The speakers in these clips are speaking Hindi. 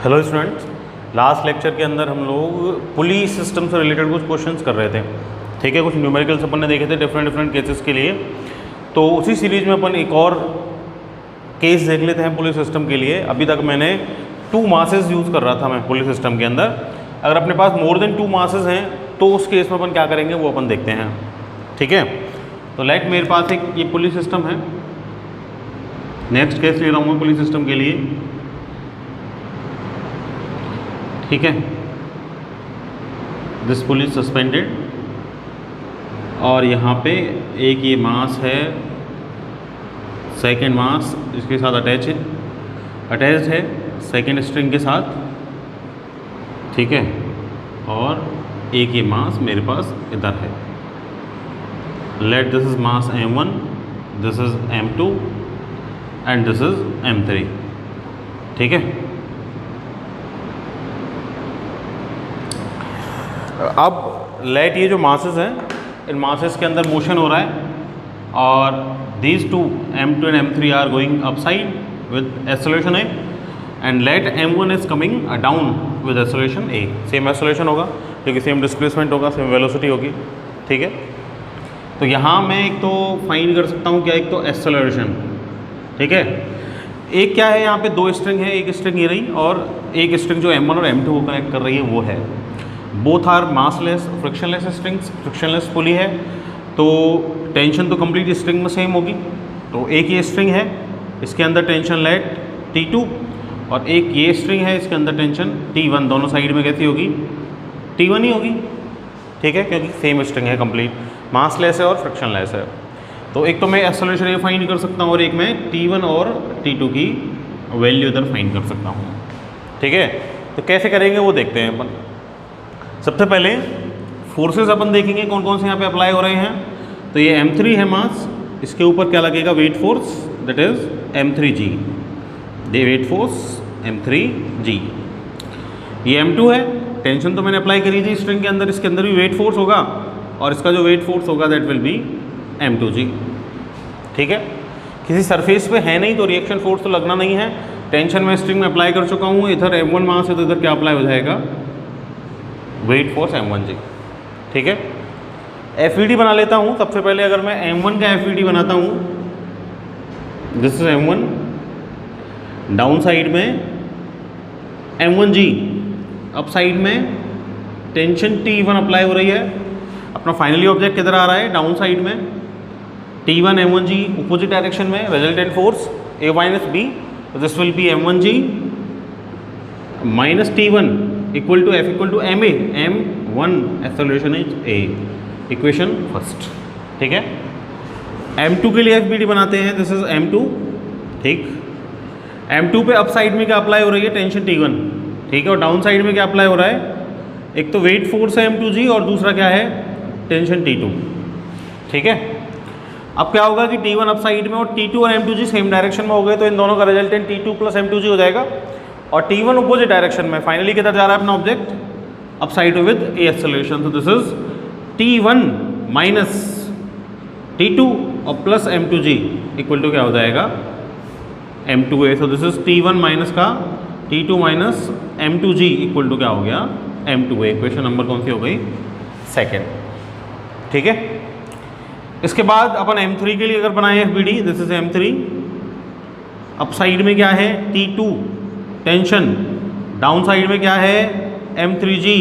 हेलो स्टूडेंट्स, लास्ट लेक्चर के अंदर हम लोग पुली सिस्टम से रिलेटेड कुछ क्वेश्चंस कर रहे थे। ठीक है, कुछ न्यूमेरिकल्स अपन ने देखे थे डिफरेंट केसेस के लिए। तो उसी सीरीज में अपन एक और केस देख लेते हैं पुलिस सिस्टम के लिए। अभी तक मैंने 2 मासेस यूज़ कर रहा था मैं पुलिस सिस्टम के अंदर। अगर अपने पास मोर देन 2 मासेस हैं तो उस केस में अपन क्या करेंगे वो अपन देखते हैं। ठीक है, तो लेट मेरे पास एक ये पुलिस सिस्टम है। नेक्स्ट केस ले रहा हूँ मैं पुलिस सिस्टम के लिए। ठीक है, दिस पुलिस सस्पेंडेड और यहाँ पे एक ये मास है, सेकंड मास इसके साथ अटैच्ड है सेकंड स्ट्रिंग के साथ। ठीक है, और एक ये मास मेरे पास इधर है। Let this is mass M1, this is M2 and this is M3। ठीक है, अब लेट ये जो मासेस हैं इन मासेस के अंदर मोशन हो रहा है और these two M2 and M3 are going upside with acceleration A and let M1 is coming down with acceleration A। Same acceleration होगा क्योंकि सेम डिस्प्लेसमेंट होगा, सेम वेलोसिटी होगी। ठीक है, तो यहाँ मैं एक तो फाइंड कर सकता हूँ क्या, एक तो एक्सेलरेशन। ठीक है, एक क्या है यहाँ पे 2 स्ट्रिंग है, एक स्ट्रिंग ये रही और एक स्ट्रिंग जो M1 और M2 को कनेक्ट कर रही है वो है। Both are massless frictionless strings, frictionless pulley है तो टेंशन तो कंप्लीट स्ट्रिंग में सेम होगी। तो एक ये स्ट्रिंग है, इसके अंदर टेंशन लेट T2 और एक ये स्ट्रिंग है, इसके अंदर टेंशन T1। दोनों साइड में कैसी होगी, T1 ही होगी। ठीक है, क्योंकि सेम स्ट्रिंग है, कंप्लीट मासलेस है और फ्रिक्शनलेस है। तो एक तो मैं एक्सेलरेशन ये फाइंड कर सकता हूँ और एक मैं T1 और T2 की वैल्यू इधर फाइंड कर सकता हूँ। ठीक है, तो कैसे करेंगे वो देखते हैं अपन। सबसे पहले फोर्सेस अपन देखेंगे कौन कौन से यहाँ पे अप्लाई हो रहे हैं। तो ये M3 है मास, इसके ऊपर क्या लगेगा, weight force, that is M3G। They weight force M3G। ये M2 है, टेंशन तो मैंने अप्लाई करी थी स्ट्रिंग के अंदर, इसके अंदर भी वेट फोर्स होगा और इसका जो वेट फोर्स होगा दैट विल बी M2G। ठीक है, किसी सरफेस पे है नहीं तो रिएक्शन फोर्स तो लगना नहीं है। टेंशन में स्ट्रिंग में अप्लाई कर चुका हूँ, इधर M1 मास है तो इधर क्या अप्लाई हो जाएगा, वेट फोर्स M1G। ठीक है, FVD बना लेता हूँ। सबसे पहले अगर मैं M1 का FVD बनाता हूँ, this is M1, down side में M1G, अप साइड में टेंशन T1 अप्लाई हो रही है। अपना फाइनली ऑब्जेक्ट किधर आ रहा है, डाउन साइड में T1 M1G अपोजिट डायरेक्शन में, resultant force A minus B, this will be M1G minus T1 equal to F equal to MA, M1 acceleration is A, equation first. ठीक है, M2 के लिए FBD बनाते हैं, दिस इज M2। ठीक, M2 पे अप साइड में क्या अप्लाई हो रही है, टेंशन T1। ठीक है, और डाउन साइड में क्या अप्लाई हो रहा है, एक तो वेट फोर्स है M2G और दूसरा क्या है, टेंशन T2। ठीक है, अब क्या होगा कि T1 अप साइड में और T2 और M2G सेम डायरेक्शन में हो गए तो इन दोनों का रिजल्टेंट T2 प्लस M2G हो जाएगा। और T1 अपोजिट डायरेक्शन में, फाइनली किधर जा रहा है अपना object, up side with A acceleration. तो this is T1 minus T2 और प्लस M2G इक्वल टू क्या हो जाएगा, M2A। तो दिस इज T1 माइनस का T2 minus M2G equal to क्या हो गया, M2A। इक्वेशन नंबर कौन सी हो गई, सेकेंड। ठीक है, इसके बाद अपन M3 के लिए अगर बनाए FBD, this is M3, up side में क्या है T2 टेंशन, डाउन साइड में क्या है M3G।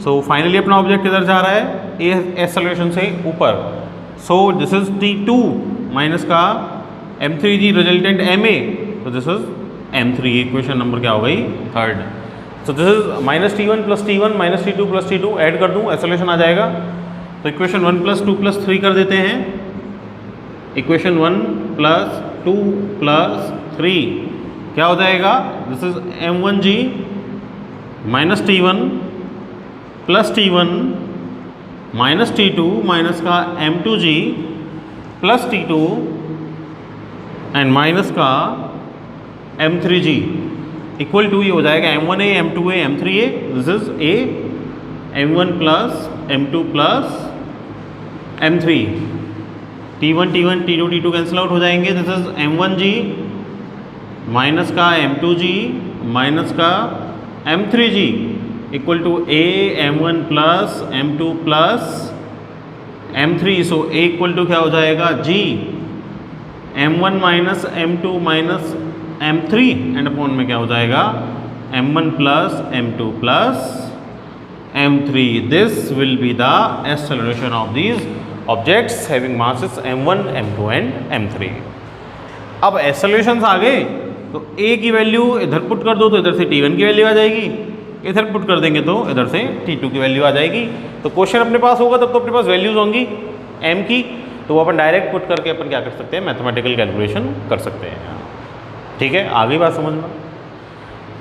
सो फाइनली अपना ऑब्जेक्ट किधर जा रहा है, A एक्सेलरेशन से ऊपर। So this is T2 minus का M3G रिजल्टेंट MA, तो this is M3। Equation number क्या हो गई, third. So this is minus T1 plus T1 minus T2 plus T2, add कर दूँ एक्सेलरेशन आ जाएगा। तो इक्वेशन 1 प्लस 2 प्लस 3 कर देते हैं। इक्वेशन 1 प्लस 2 प्लस 3 क्या हो जाएगा, this is M1G minus T1 plus T1 minus T2 minus का M2G plus T2 and minus का M3G इक्वल टू ये हो जाएगा M1A M2A M3A। This is A M1 plus M2 plus M3, T1 T1 T2 T2 cancel out हो जाएंगे। दिस इज M1G माइनस का M2G माइनस का m3g equal to a m1 plus m2 plus m3, so a equal to क्या हो जाएगा g m1 minus m2 minus m3 and upon में क्या हो जाएगा m1 plus m2 plus m3. This will be the acceleration of these objects having masses m1, m2 and m3. अब एक्सेलरेशंस आ गए तो a की वैल्यू इधर पुट कर दो तो इधर से t1 की वैल्यू आ जाएगी, इधर पुट कर देंगे तो इधर से t2 की वैल्यू आ जाएगी. तो क्वेश्चन अपने पास होगा तब तो अपने पास वैल्यूज होंगी m की, तो वो अपन डायरेक्ट पुट करके अपन क्या कर सकते हैं, मैथमेटिकल कैलकुलेशन कर सकते हैं. ठीक है, आ गई बात समझ में.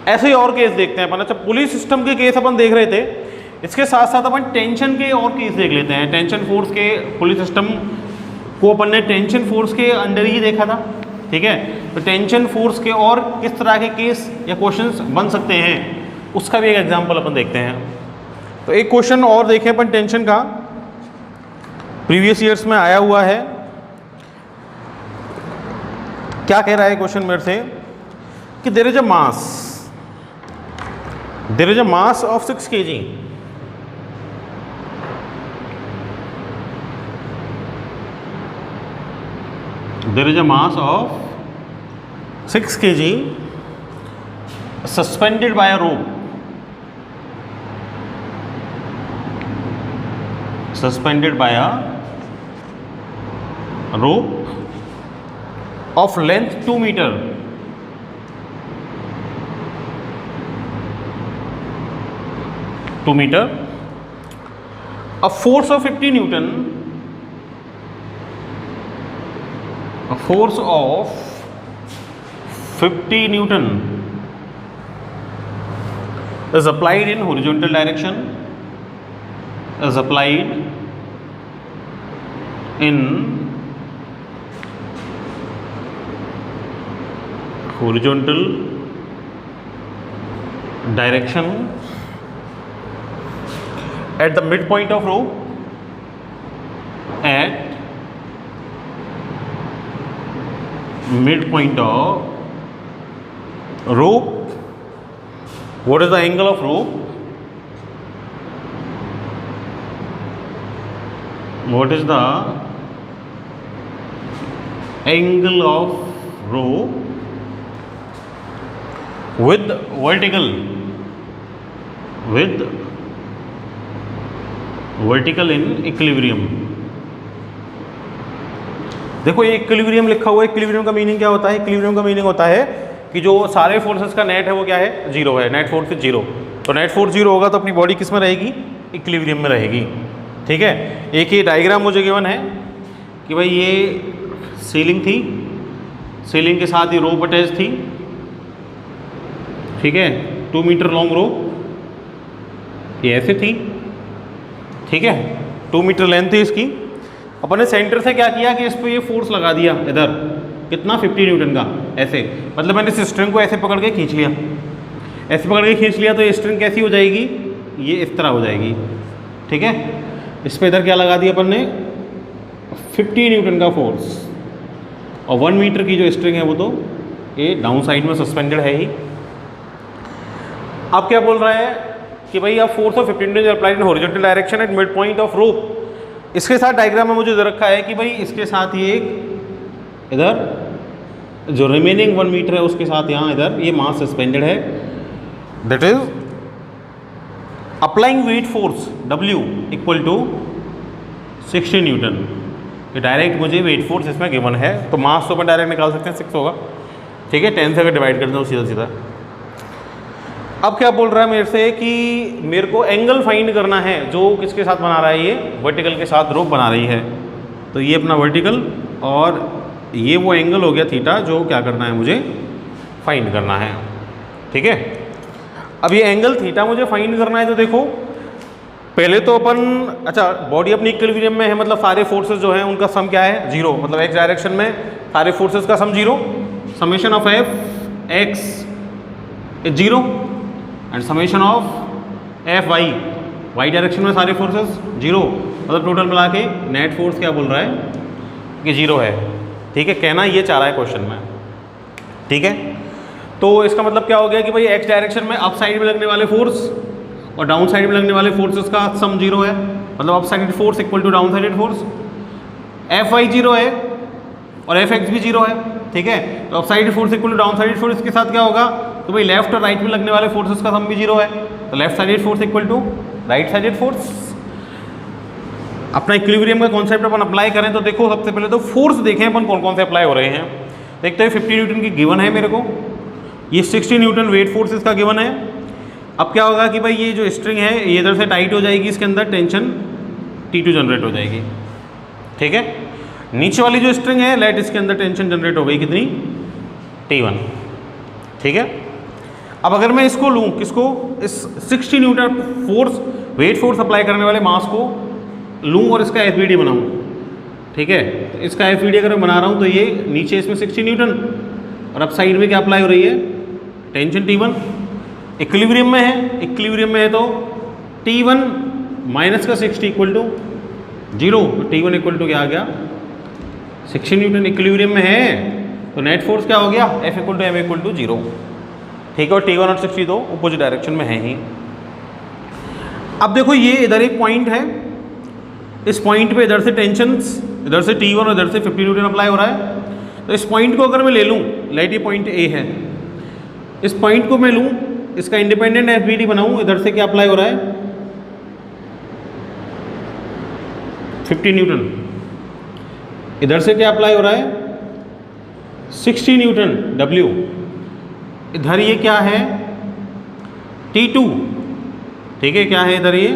ऐसे ही और केस देखते हैं अपन. अच्छा, पुलिस सिस्टम के केस अपन देख रहे थे, इसके साथ साथ अपन टेंशन के और केस देख लेते हैं. टेंशन फोर्स के पुलिस सिस्टम को अपन ने टेंशन फोर्स के अंडर ही देखा था. ठीक है, तो टेंशन फोर्स के और किस तरह के केस या क्वेश्चंस बन सकते हैं उसका भी एक एग्जांपल अपन देखते हैं. तो एक क्वेश्चन और देखें अपन टेंशन का, प्रीवियस ईयर्स में आया हुआ है. क्या कह रहा है क्वेश्चन मेरे से कि there is a mass of 6 kg. There is a mass of 6 kg suspended by a rope. Suspended by a rope of length 2 meter. A force of 50 Newton. A force of 50 Newton is applied in horizontal direction. Is applied in horizontal direction at the midpoint of rope. At midpoint of rope. What is the angle of rope? What is the angle of rope with vertical in equilibrium? देखो ये इक्विलिब्रियम लिखा हुआ है. इक्विलिब्रियम का मीनिंग क्या होता है? इक्विलिब्रियम का मीनिंग होता है कि जो सारे फोर्सेस का नेट है वो क्या है, जीरो है. Net force is zero. तो नेट फोर्स जीरो होगा तो अपनी बॉडी किस में रहेगी, इक्विलिब्रियम में रहेगी. ठीक है, एक ये डायग्राम मुझे गिवन है कि भाई ये सीलिंग थी, सीलिंग के साथ ही रोप अटैच थी. ठीक है, 2 मीटर लॉन्ग रोप ये ऐसे थी. ठीक है, 2 मीटर लेंथ थी इसकी. अपन ने सेंटर से क्या किया कि इस पर ये फोर्स लगा दिया इधर, कितना 50 न्यूटन का. ऐसे मतलब मैंने इस स्ट्रिंग को ऐसे पकड़ के खींच लिया, ऐसे पकड़ के खींच लिया तो ये स्ट्रिंग कैसी हो जाएगी, ये इस तरह हो जाएगी. ठीक है, इस पर इधर क्या लगा दिया अपन ने, 50 न्यूटन का फोर्स. और 1 मीटर की जो स्ट्रिंग है वो तो ये डाउन साइड में सस्पेंडेड है ही. अब क्या बोल रहा है कि भाई अब force of 50 Newton applied in horizontal direction at mid point of rope. इसके साथ डायग्राम में मुझे दे रखा है कि भाई इसके साथ ये एक इधर जो रिमेनिंग 1 मीटर है उसके साथ यहाँ इधर ये मास सस्पेंडेड है. That is applying weight force W equal to 60 newton. ये डायरेक्ट मुझे वेट फोर्स इसमें गिवन है. तो मास तो अपन डायरेक्ट निकाल सकते हैं, 6 होगा. ठीक है, 10 से अगर डिवाइड करते हैं सीधा सीधा. अब क्या बोल रहा है मेरे से कि मेरे को एंगल फाइंड करना है जो किसके साथ बना रहा है, ये वर्टिकल के साथ रोप बना रही है. तो ये अपना वर्टिकल और ये वो एंगल हो गया थीटा जो क्या करना है मुझे फाइंड करना है. ठीक है, अब ये एंगल थीटा मुझे फाइंड करना है. तो देखो पहले तो अपन, अच्छा बॉडी अपनी इक्विलिब्रियम में है, मतलब सारे फोर्सेस जो हैं उनका सम क्या है, जीरो. मतलब एक्स डायरेक्शन में सारे फोर्सेस का sum zero. Summation of F X is zero and summation of F Y, Y direction में सारे फोर्सेस जीरो. मतलब टोटल मिला के नेट फोर्स क्या बोल रहा है कि जीरो है. ठीक है, कहना ये चाह रहा है क्वेश्चन में. ठीक है, तो इसका मतलब क्या हो गया कि भाई एक्स डायरेक्शन में अप साइड में लगने वाले फोर्स और डाउन साइड में लगने वाले फोर्सेस का सम जीरो है, मतलब up sided force equal to down sided force. F Y zero है और एफ एक्स भी जीरो है, ठीक है। तो up sided force equal to down sided force के साथ क्या होगा, तो भाई लेफ्ट और राइट में लगने वाले फोर्सेस का सम भी जीरो है, तो left sided force equal to right sided force. अपना इक्विलिब्रियम का कॉन्सेप्ट अपन अप्लाई करें तो देखो, सबसे पहले तो फोर्स देखें अपन कौन कौन से अप्लाई हो रहे हैं। देखते हैं 50 न्यूटन की गिवन है मेरे को, ये 60 न्यूटन वेट फोर्स इसका गिवन है। अब क्या होगा कि भाई ये जो स्ट्रिंग है ये इधर से टाइट हो जाएगी, इसके अंदर टेंशन T2 जनरेट हो जाएगी, ठीक है। नीचे वाली जो स्ट्रिंग है लेट इसके अंदर टेंशन जनरेट हो गई कितनी, T1, ठीक है। अब अगर मैं इसको लूँ, किसको, इस 60 Newton force weight force apply करने वाले मास को लूँ और इसका एफ बनाऊँ, ठीक है। तो इसका एफ अगर मैं बना रहा हूँ तो ये नीचे इसमें 60 न्यूटन और अब साइड में क्या अप्लाई हो रही है, टेंशन T1। इक्विलिब्रियम में है, इक्विलिब्रियम में है तो T1 माइनस का 60 इक्वल टू 0, तो T1 इक्वल टू क्या आ गया, 60 न्यूटन। इक्विलिब्रियम में है तो नेट फोर्स क्या हो गया, F equal to M equal to 0, ठीक है। और T1 और 60 तो अपोजिट डायरेक्शन में है ही। अब देखो ये इधर एक पॉइंट है, इस पॉइंट पे इधर से टेंशंस, इधर से T1 और इधर से 50 न्यूटन अप्लाई हो रहा है। तो इस पॉइंट को अगर मैं ले लूँ, लाइट ये पॉइंट A है, इस पॉइंट को मैं लूँ, इसका इंडिपेंडेंट एफ बनाऊँ, इधर से क्या अप्लाई हो रहा है, 50 न्यूटन, इधर से क्या अप्लाई हो रहा है, 60 न्यूटन W, इधर ये क्या है, T2, ठीक है। क्या है इधर ये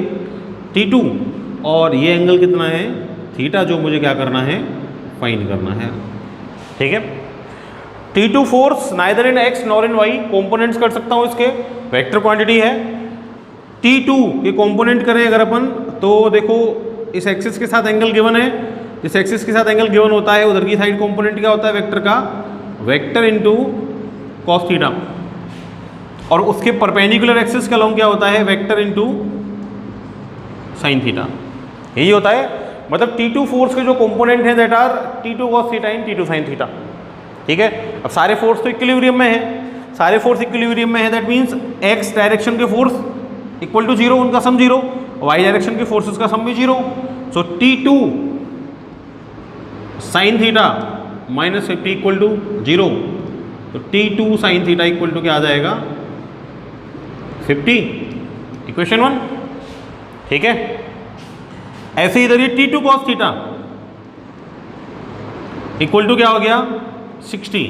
T2 और ये एंगल कितना है, थीटा, जो मुझे क्या करना है, फाइंड करना है, ठीक है। T2 force neither in x nor in y, components कर सकता हूँ इसके, वेक्टर क्वांटिटी है। T2 के कंपोनेंट करें अगर अपन तो देखो इस एक्सिस के साथ एंगल गिवन है, इस एक्सिस के साथ एंगल गिवन होता है, उधर की साइड कंपोनेंट क्या होता है वेक्टर का, वेक्टर इनटू cos थीटा, और उसके परपेंडिकुलर एक्सिस का लॉन्ग क्या होता है, वेक्टर इनटू sin थीटा, यही होता है। मतलब T2 फोर्स के जो कंपोनेंट हैं that are T2 cos theta in T2 sin theta, ठीक है। अब सारे फोर्स तो इक्विलिब्रियम में है, सारे फोर्स इक्विलिब्रियम में है, दैट मीन्स x डायरेक्शन के फोर्स इक्वल टू 0, उनका सम 0, y डायरेक्शन के फोर्सेस का सम भी 0। So T2 sin theta minus 50 equal to 0, तो T2 sin theta equal to क्या आ जाएगा, 50, इक्वेशन 1, ठीक है। ऐसे ही इधर ये T2 cos theta equal to क्या हो गया, 60,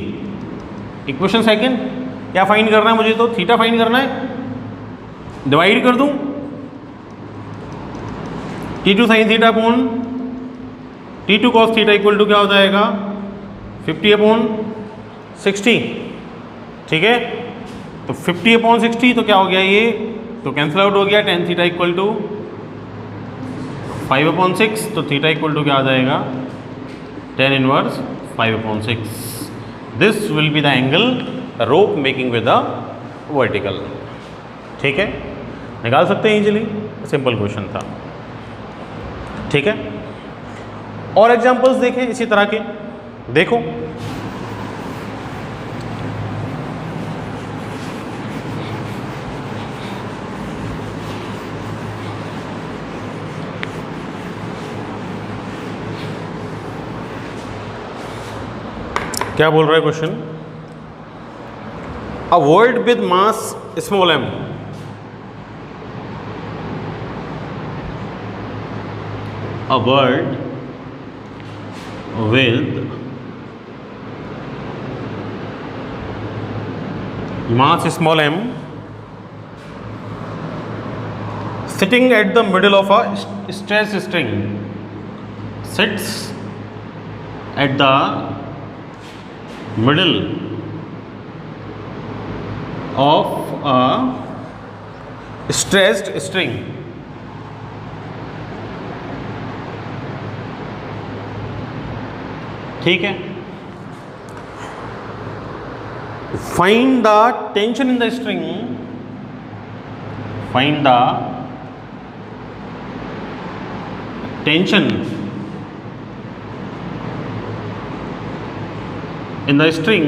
इक्वेशन सेकंड। क्या फाइंड करना है मुझे, तो थीटा फाइंड करना है, डिवाइड कर दूं T2 sin theta upon T2 cos theta equal to क्या हो जाएगा, 50 अपॉन 60, ठीक है। तो 50 अपॉन 60 तो क्या हो गया, ये तो कैंसिल आउट हो गया, tan theta equal to 5 upon 6, तो थीटा इक्वल टू क्या आ जाएगा, tan inverse 5 upon 6। This will be the angle rope making with the vertical, ठीक है। निकाल सकते हैं इजीली, सिंपल क्वेश्चन था, ठीक है। और एग्जांपल्स देखें इसी तरह के, देखो क्या बोल रहा है question, a word with mass small m, a word with mass small m sitting at the middle of a stress string, sits at the middle of a stressed string, ठीक है। Find the tension in the string, find the tension in the string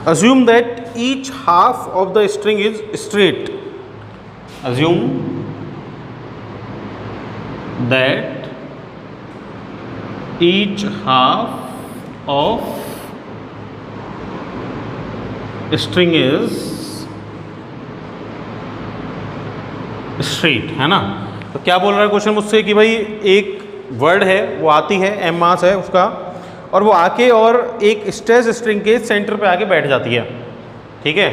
assume that each half of the string is straight. Assume that each half of string is straight, है ना। तो क्या बोल रहा है क्वेश्चन मुझसे कि भाई एक वर्ड है वो आती है, एम मास है उसका, और वो आके और एक स्ट्रेस स्ट्रिंग के सेंटर पे आके बैठ जाती है, ठीक है।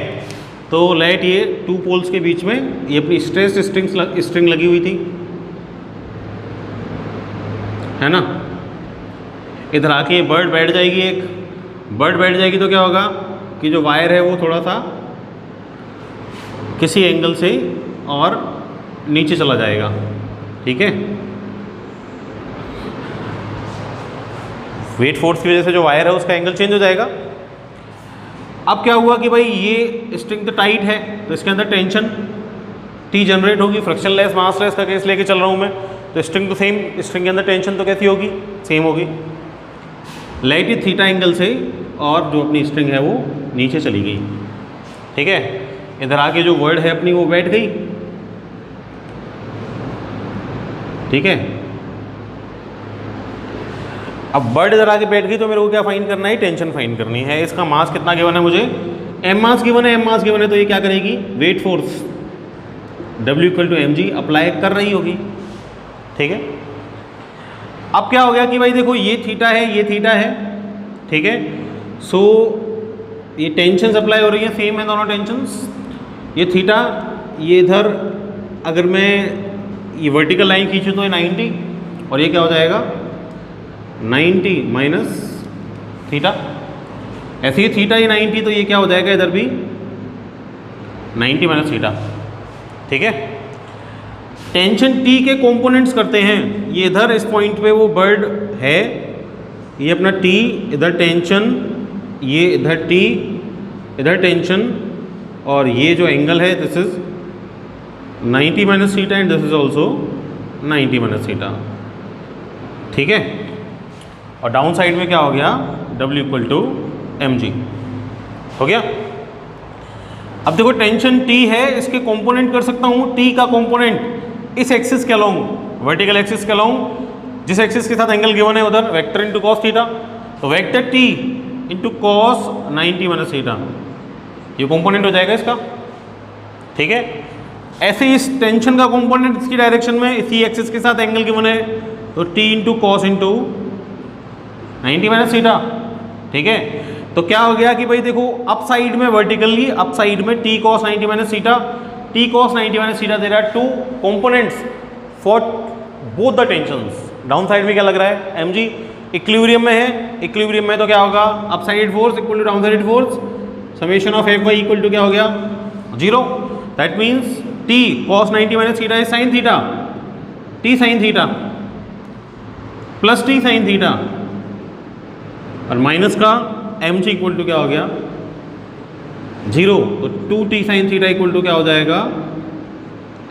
तो लेट ये टू पोल्स के बीच में ये अपनी स्ट्रेस स्ट्रिंग लगी हुई थी, है ना। इधर आके बर्ड बैठ जाएगी, एक बर्ड बैठ जाएगी तो क्या होगा कि जो वायर है वो थोड़ा सा किसी एंगल से और नीचे चला जाएगा, ठीक है। वेट फोर्स की वजह से जो वायर है उसका एंगल चेंज हो जाएगा। अब क्या हुआ कि भाई ये स्ट्रिंग तो टाइट है तो इसके अंदर टेंशन टी जनरेट होगी, फ्रिक्शनलेस मासलेस का केस लेके चल रहा हूँ मैं, तो स्ट्रिंग तो सेम, स्ट्रिंग के अंदर टेंशन तो कैसी होगी, सेम होगी। लाइट ही थीटा एंगल से और जो अपनी स्ट्रिंग है वो नीचे चली गई, ठीक है। इधर आके जो वर्ड है अपनी वो बैठ गई, ठीक है। अब बर्ड इधर आके बैठ गई तो मेरे को क्या फाइंड करना है, टेंशन फाइंड करनी है। इसका मास कितना गिवन है मुझे, एम मास गिवन है, एम मास गिवन है तो ये क्या करेगी, wait force W = mg apply कर रही होगी, ठीक है। अब क्या हो गया कि भाई देखो ये थीटा है, ये थीटा है, ठीक है। सो ये टेंशन अप्लाई हो रही है, सेम है दोनों टेंशंस। ये थीटा, ये इधर अगर मैं ये वर्टिकल लाइन खींचूँ तो ये 90, और ये क्या हो जाएगा 90 माइनस थीटा। ऐसे ही थीटा ये 90 तो ये क्या हो जाएगा इधर भी 90 माइनस थीटा, ठीक है। टेंशन टी के कंपोनेंट्स करते हैं, ये इधर इस पॉइंट पे वो बर्ड है, ये अपना टी, इधर टेंशन, ये इधर टी, इधर टेंशन, और ये जो एंगल है this is 90 minus theta and this is also 90 minus theta, ठीक है। और डाउन साइड में क्या हो गया, W = mg हो गया। अब देखो टेंशन T है, इसके कंपोनेंट कर सकता हूँ, T का कंपोनेंट इस एक्सिस के अलोंग, वर्टिकल एक्सिस के अलोंग, जिस एक्सिस के साथ एंगल गिवन है उधर वेक्टर इंटू कॉस थीटा, तो vector T into cos 90 minus theta, ये कंपोनेंट हो जाएगा इसका, ठीक है। ऐसे इस टेंशन का कंपोनेंट इसकी डायरेक्शन में इसी एक्सिस के साथ एंगल गिवन है तो T into cos into 90 minus theta, ठीक है। तो क्या हो गया कि भाई देखो अप साइड में वर्टिकली, अप साइड में T cos 90 minus theta, T cos 90 minus theta दे रहा है two components for both the tensions. Down side में क्या लग रहा है mg, इक्विलिब्रियम में है, इक्विलिब्रियम में तो क्या होगा up side force equal to down side force, summation of Fy equal to क्या हो गया 0। That means T cos 90 minus theta is sine theta, T sine theta plus T sine theta, और माइनस का mg इक्वल टू क्या हो गया 0, तो 2t sine theta equal to क्या हो जाएगा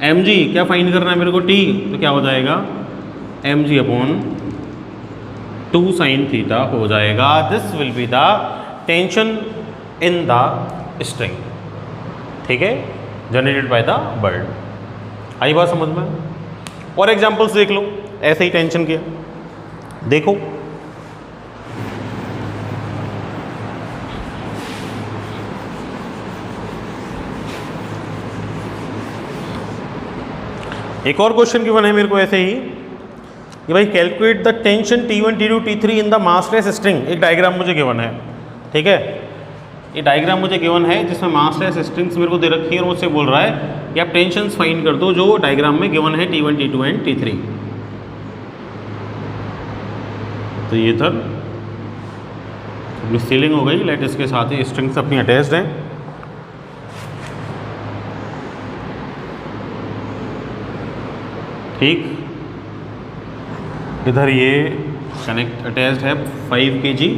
mg, क्या फाइंड करना है मेरे को t, तो क्या हो जाएगा mg अपॉन 2 साइन थीटा हो जाएगा। This will be the tension in the string, ठीक है, जनरेटेड बाय द बर्ड। आई बात समझ में। और एग्जांपल्स देख लो ऐसे ही टेंशन के, देखो एक और क्वेश्चन गिवन है मेरे को ऐसे ही कि भाई calculate the tension T1 T2 T3 in the massless string. एक डायग्राम मुझे गिवन है, ठीक है, ये डायग्राम मुझे गिवन है जिसमें मासलेस स्ट्रिंग्स मेरे को दे रखी है और मुझसे बोल रहा है कि आप टेंशंस फाइंड कर दो जो डायग्राम में गिवन है T1 T2 एंड T3। तो ये था सीलिंग हो गई, लाइट इसके साथ ही स्ट्रिंग्स अपनी अटैच्ड हैं, ठीक। इधर ये कनेक्ट अटैच्ड है 5 kg,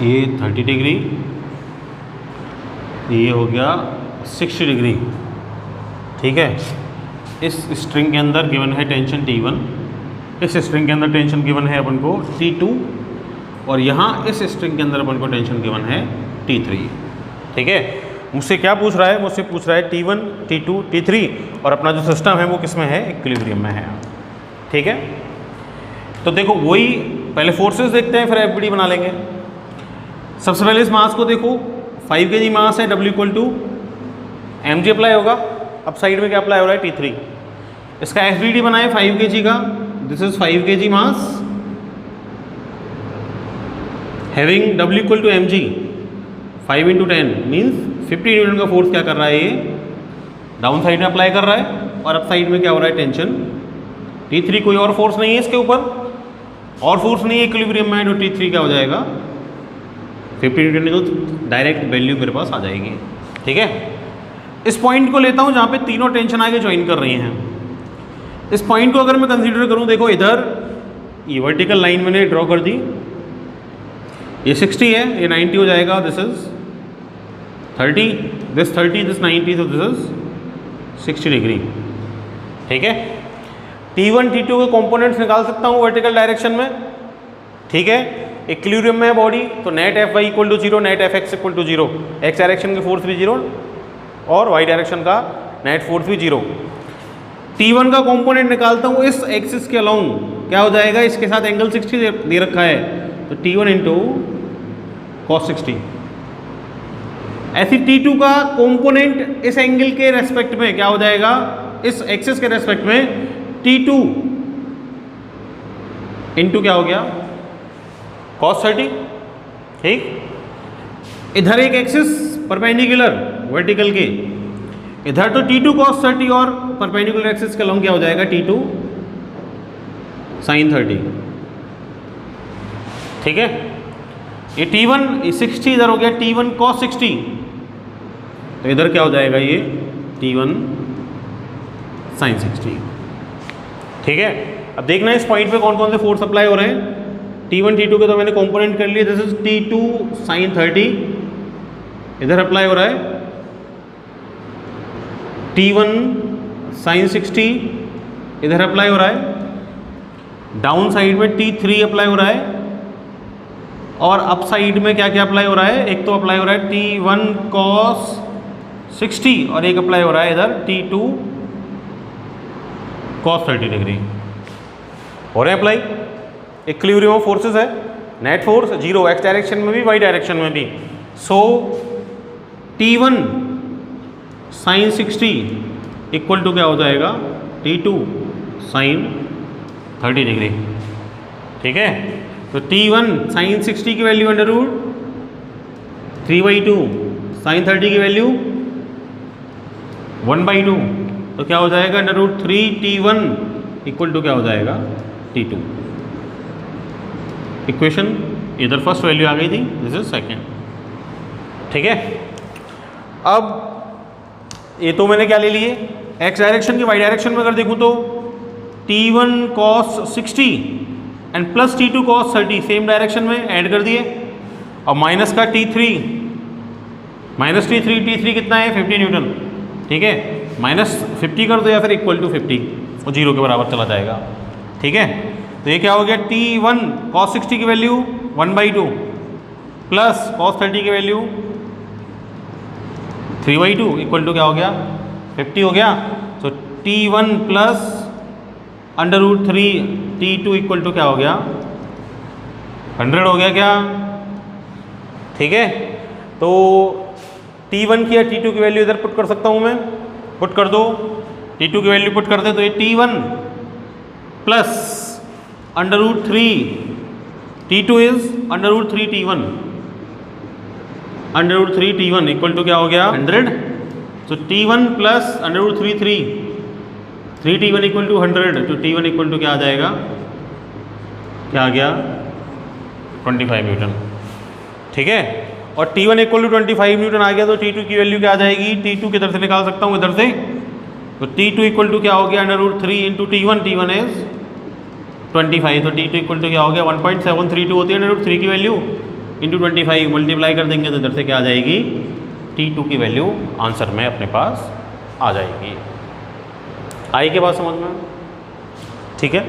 ये 30 डिग्री, ये हो गया 60 डिग्री, ठीक है। इस स्ट्रिंग के अंदर गिवन है टेंशन T1, इस स्ट्रिंग के अंदर टेंशन गिवन है अपन को T2 और यहाँ इस स्ट्रिंग के अंदर अपन को टेंशन गिवन है T3। ठीक है, मुझसे क्या पूछ रहा है, मुझसे पूछ रहा है T1, T2, T3 और अपना जो सिस्टम है वो किस में है, इक्विलिब्रियम में है। ठीक है, तो देखो वही पहले फोर्सेस देखते हैं फिर एफबीडी बना लेंगे। सबसे पहले इस मास को देखो, 5 kg मास है, W equal to mg apply होगा, अब साइड में क्या अप्लाई हो रहा है, T3। इसका एफबीडी बनाए 5 kg का, this is 5 kg mass having W equal to mg, 5 into 10 means 50 newton का फोर्स क्या कर रहा है, ये डाउन साइड में अप्लाई कर रहा है और अप साइड में क्या हो रहा है, टेंशन T3। कोई और फोर्स नहीं है इसके ऊपर, और फोर्स नहीं है इक्विलिब्रियम में, तो T3 क्या हो जाएगा, 50 न्यूटन तो डायरेक्ट वैल्यू मेरे पास आ जाएगी। ठीक है, इस पॉइंट को लेता हूँ जहाँ पे तीनों टेंशन आगे ज्वाइन कर रही हैं। इस पॉइंट को अगर मैं कंसीडर करूँ, देखो इधर ये वर्टिकल लाइन मैंने ड्रॉ कर दी, ये 60 है, ये 90 हो जाएगा, दिस इज 30, दिस 30, दिस 90, तो दिस इज 60 डिग्री। ठीक है, T1, T2 के कंपोनेंट्स निकाल सकता हूँ वर्टिकल डायरेक्शन में। ठीक है, इक्विलिब्रियम में है बॉडी, तो net F Y equal to 0, net F X equal to 0, X direction के फोर्स भी 0 और वाई डायरेक्शन का नेट फोर्स भी 0। T1 का कंपोनेंट निकालता हूँ इस एक्सिस के अलाउंग, क्या हो जाएगा, इसके साथ एंगल 60 दे रखा है, तो T1 इंटू कॉस 60। ऐसी T2 का कंपोनेंट इस एंगल के रेस्पेक्ट में क्या हो जाएगा, इस एक्सिस के रेस्पेक्ट में T2 इंटू क्या हो गया, cos 30। ठीक, इधर एक एक्सिस परपेंडिकुलर वर्टिकल के, इधर तो T2 cos 30 और परपेंडिकुलर एक्सिस के लॉन्ग क्या हो जाएगा, T2 sin 30। ठीक है, ये T1 ये 60 इधर हो गया T1 cos 60, तो इधर क्या हो जाएगा, ये T1 sin 60। ठीक है, अब देखना है इस पॉइंट पे कौन कौन से फोर्स अप्लाई हो रहे हैं। T1, T2 के तो मैंने कंपोनेंट कर लिए, दिस इज T2 sin 30, इधर अप्लाई हो रहा है T1 sin 60, इधर अप्लाई हो रहा है, डाउन साइड में T3 अप्लाई हो रहा है, और अप साइड में क्या क्या अप्लाई हो रहा है, एक तो अप्लाई हो रहा है T1 cos 60 और एक अप्लाई हो रहा है इधर T2 cos 30 डिग्री। हो रहे हैं अप्लाई, इक्विलिब्रियम ऑफ फोर्सेस है, नेट फोर्स 0 एक्स डायरेक्शन में भी वाई डायरेक्शन में भी। सो T1 sin 60 इक्वल टू क्या हो जाएगा, T2 sin 30 डिग्री। ठीक है, तो T1 sin 60 की वैल्यू अंडर रूट 3/2, sin 30 की वैल्यू 1/2, तो क्या हो जाएगा, under root 3T1 equal to क्या हो जाएगा, T2। इक्वेशन इधर फर्स्ट वैल्यू आ गई थी, दिस इज सेकेंड। ठीक है, अब ये तो मैंने क्या ले लिए, एक्स डायरेक्शन की वाई डायरेक्शन में अगर देखूँ तो T1 cos 60 and plus T2 cos 30 same direction में ऐड कर दिए, और माइनस का T3 T3 कितना है, 50 न्यूटन। ठीक है, -50 कर दो या फिर इक्वल टू 50, और 0 के बराबर चला जाएगा। ठीक है, तो ये क्या हो गया, T1 cos 60 की वैल्यू 1/2 प्लस cos 30 की वैल्यू 3/2 इक्वल टू क्या हो गया, 50 हो गया। तो T1 plus under root 3 T2 equal to क्या हो गया, 100 हो गया क्या। ठीक है, तो T1 की या T2 की वैल्यू इधर पुट कर सकता हूँ मैं, पुट कर दो, T2 की वैल्यू पुट कर दे तो ये T1 plus under root 3 T2 is under root 3 T1, under root 3 T1 equal to क्या हो गया, 100। तो T1 plus under root 3 T1 equal to 100, तो T1 इक्वल टू क्या आ जाएगा, क्या आ गया, 25 न्यूटन। ठीक है, और T1 इक्वल टू 25 न्यूटन आ गया, तो T2 की वैल्यू क्या आ जाएगी, T2 किधर से निकाल सकता हूँ, इधर से। तो T2 इक्वल टू क्या हो गया, under root 3 into T1 is 25, तो T2 इक्वल टू क्या हो गया, 1.732 होती है अंडर रूट 3 की वैल्यू इंटू 25, मल्टीप्लाई कर देंगे तो इधर से क्या आ जाएगी, T2 की वैल्यू आंसर में अपने पास आ जाएगी। आई के बात समझ में, ठीक है।